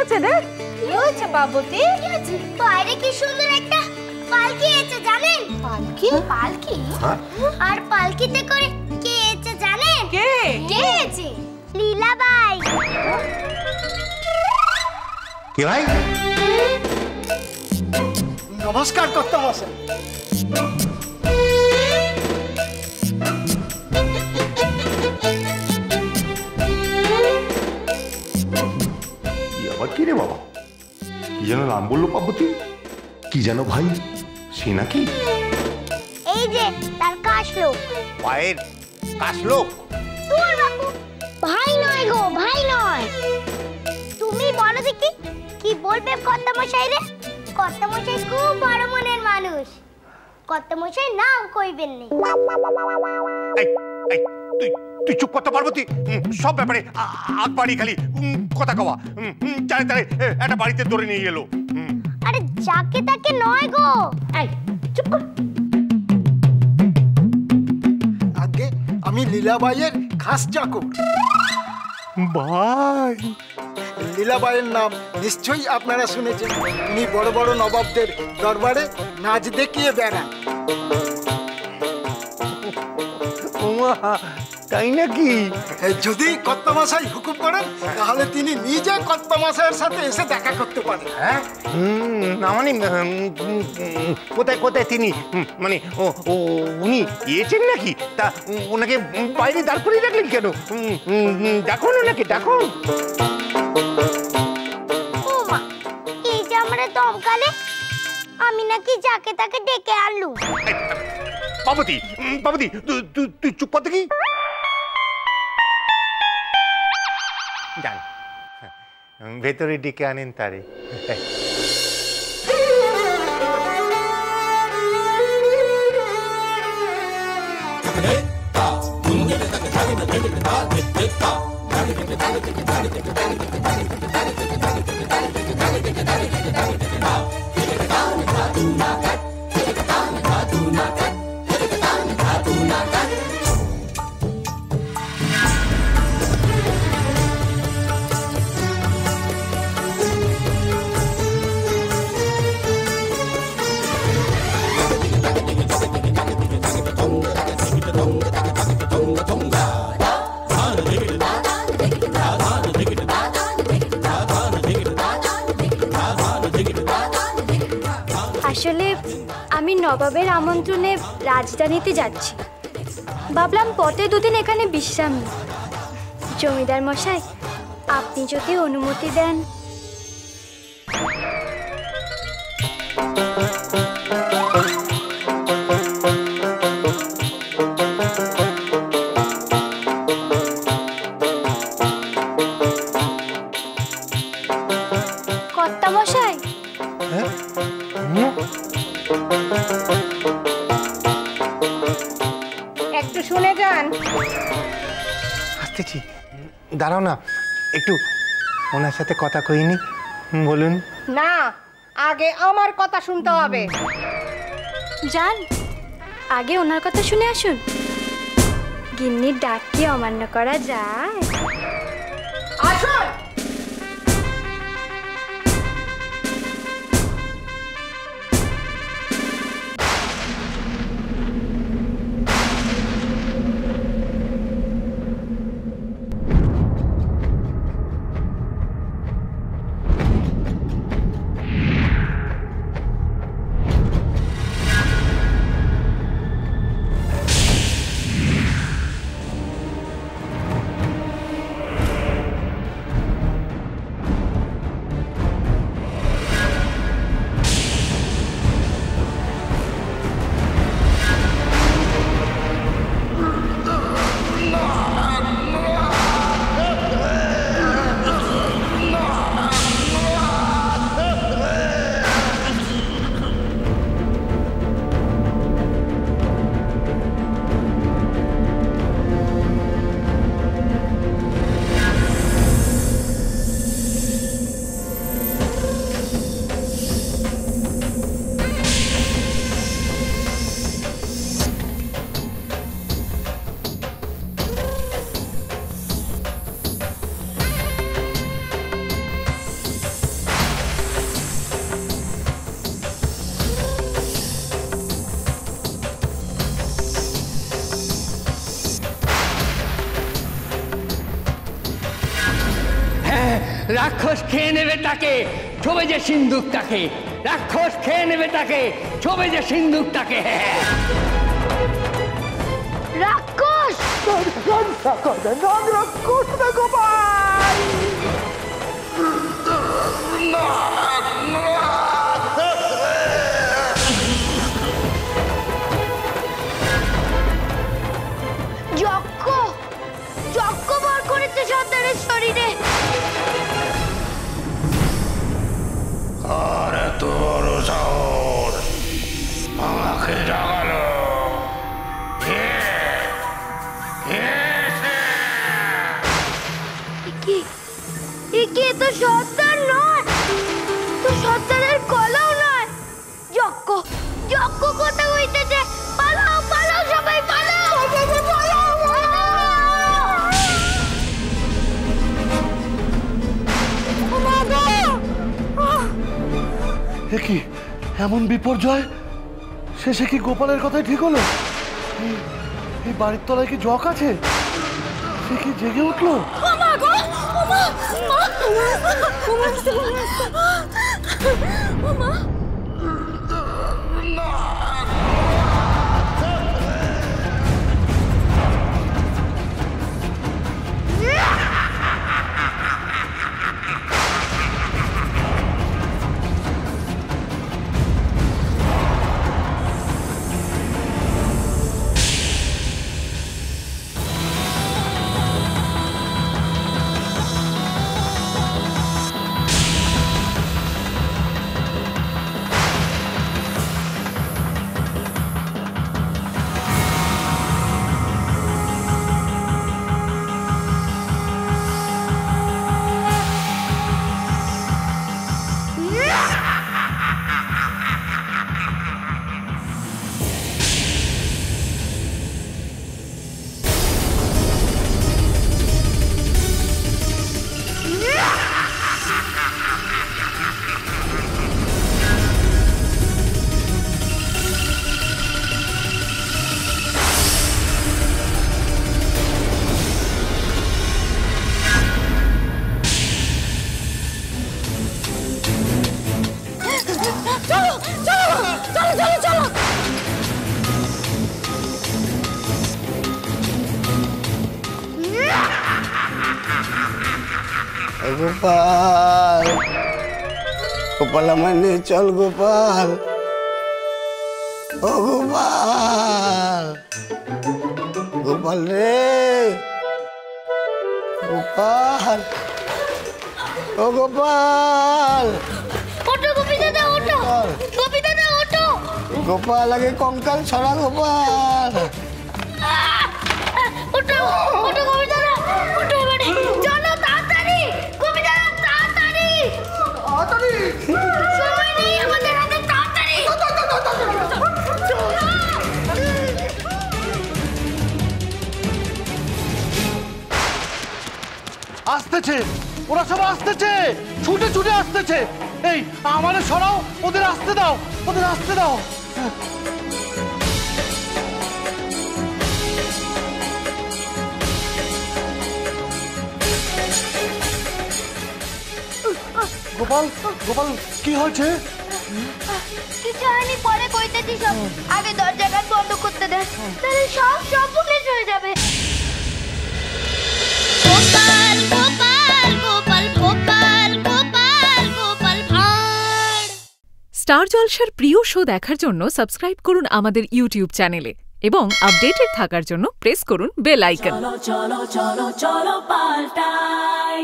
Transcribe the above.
হয়েছে রে? কি হয়েছে বাবুতি? বাইরে কি সুন্দর একটা পালকি এসেছে জানেন? পালকি? পালকি? আর পালকিতে করে কে এসেছে জানেন? কে? কে এসেছে? লীলাবাই। কে ভাই? নমস্কার কর্তামশাই। আবার কি রে বাবা? কি যেন নাম বললো পার্বতী? কি যেন ভাই? সে নাকি? এই যে তার কাশলোক। পায়ের কাশলোক? তোর বাবু ভাই নয় গো, ভাই নয়। তুমি বলো দেখি কি বলবে কর্তামশাই রে? কর্তামশাই খুব বড় মনের মানুষ। কর্তামশাই নাম কইবেন নি। তুই চুপ করতে পার্বতী। সব ব্যাপারে আগ বাড়ি খালি কথা কওয়া। চারে তারে একটা বাড়িতে ধরে নিয়ে গেল। আরে যাকে তাকে নয় গো। এই চুপ কর। আগে আমি লীলাবাইয়ের খাস চাকর। ভাই, লীলাবাইয়ের নাম নিশ্চয়ই আপনারা শুনেছেন। উনি বড় বড় নবাবদের দরবারে নাচ দেখিয়ে বেড়ান। তাই নাকি? যদি কর্তামশাই হুকুম করেন তাহলে তিনি নিজে কর্তামশাইয়ের সাথে এসে দেখা করতে পারেন। হ্যাঁ, না মানে কোথায় কোথায় তিনি? মানে উনি এসেছেন নাকি? তা ওনাকে বাইরে দাঁড় করিয়ে রাখলেন কেন? ডাকুন ওনাকে, ডাকুন। ও মা, এই যে আমরা দমকালে আমি নাকি যাকে তাকে ডেকে আনলুম। পার্বতী, পার্বতী, তুই চুপ কর দেখি। যান ভেতরে ডেকে আনেন তারে। আসলে আমি নবাবের আমন্ত্রণে রাজধানীতে যাচ্ছি। ভাবলাম পথে দুদিন এখানে বিশ্রাম নিই। জমিদার মশাই, আপনি যদি অনুমতি দেন। কর্তা মশাই, একটু শুনে যান। আসতেছি, দাঁড়াও না একটু, ওনার সাথে কথা কইনি। বলুন। না, আগে আমার কথা শুনতে হবে। যান, আগে ওনার কথা শুনে আসুন। গিন্নির ডাক কি অমান্য করা যায়? আসুন। রাক্ষস খেয়ে নেবে তাকে, ছবে যে সিন্দুকটাকে। রাক্ষস খেয়ে নেবে তাকে, ছবে যে সিন্দুকটাকে। রাক্ষস যজ্ঞ বর করেছে সন্তানের শরীরে। আর এত বড় সাহস আমাকে জাগালো। একে তো সন্তান নয়, তো সন্তানের কলাও নয়। যজ্ঞ কোথা হইতেছে? পালাও পালাও সবাই পালাও। কি এমন বিপর্যয়? শেষে কি গোপালের কথাই ঠিক হলো? এই বাড়ির তলায় কি জক আছে? সে কি জেগে উঠলো? গোপাল, গোপাল আমার নিয়ে চল গোপাল। ও গোপাল, গোপাল রে গোপাল, ও গোপাল। ওঠো গোপী দাদা, ওঠো গোপী দাদা, ওঠো। গোপাল আগে কঙ্কাল ছড়া গোপাল। ওঠো ওঠো গোপী দাদা, ওঠো এবারে। চলো তাড়াতাড়ি গোপী দাদা, তাড়াতাড়ি। সময় নেই আমাদের হাতে, তাড়াতাড়ি। আসতেছে, ওরা সব আসতেছে, ছুটে ছুটে আসতেছে। এই আমাদের সরাও, ওদের আসতে দাও, ওদের আসতে দাও। গোপাল, গোপাল কি হয়েছে? কিছু হয়নি, পরে কইতেছি সব। আগে দরজাটা বন্ধ করতে দে, তাহলে সব ফুটেজ হয়ে যাবে। গোপাল গোপাল গোপাল গোপাল গোপাল গোপাল ভাঁড়। স্টার জলসার প্রিয় শো দেখার জন্য সাবস্ক্রাইব করুন আমাদের ইউটিউব চ্যানেলে এবং আপডেটেড থাকার জন্য প্রেস করুন বেল আইকন। চলো চলো চলো চলো পাল্টাই।